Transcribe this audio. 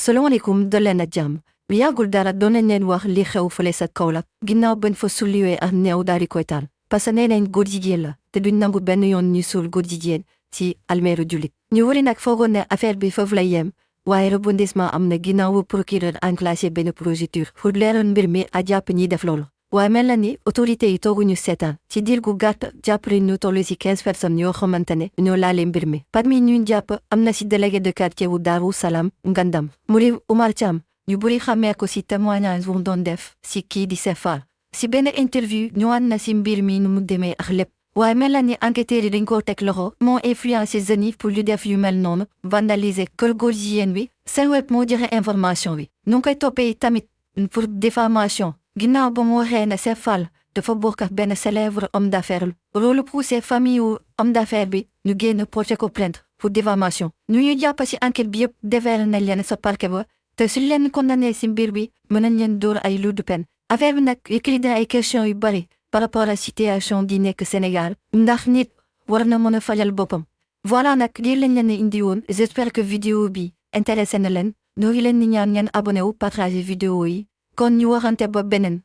salaamaaleykum daleen ak jàmm bu yàggul dara doon nañ leen wax li xew fële sa Kaolack ginnaaw bañ fa sulliwee ak néew daal di koy taal parce que nee nañ góor jigéen la te duñ nangu benn yoon ñu suul góor jigéen ci almeeru jullit ñu wari nag foogoon ne affaire bi foofu lay yem waaye rebondissement am na ginnaaw procureur enclenché benn procédure pour leeral mbir mi a jàpp ñiy def loolu waaye mel na ni autorité yi tooguñu seetaan ci diir gu gàtt jàpp nañ ñu toll ci 15 personnes yoo xamante ne ñoo laalee mbir mi parmi ñu jàpp am na ci délégué de quartier wu Daaru Salaam Ngandam mu di Oumar Thiam ñu bëri xamee ko ci témoignage bu mu doon def ci kii di Cheikh Fall ci benn interview ñëwaat na ci mbir mi nu mu demee ak lépp waaye mel na ni enquêteurs yi dañ koo teg loxo moo influencé jeunes yi pour lu def yu mel noonu vandaliser kër góor jigéen bi seen web moo joxe information bi nu ngi koy toppee tamit pour diffamation ginnaaw ba mu waxee ne Cheikh Fall dafa bokk ak benn célèbre homme d'affaires loolu poussé famille wu homme d'affaires bi ñu génn porté ko plainte pour diffamation ñu jàpp ci enquête bi yëpp déféré nañ leen sa parquet ba te suñ leen condamné ci mbir bi mën nañ leen dóor ay lourdes peines affaire bi nag yëkkati ay questions yu bari par rapport à situation di nekk Sénégal ndax nit war na mën a fajal boppam voilà nag lii lañ leen indi woon j'espère que vidéo bi intéressé na leen ñoo ngi leen di ñaan ngeen abonné wu partager vidéo yi kon ñu waxante ba beneen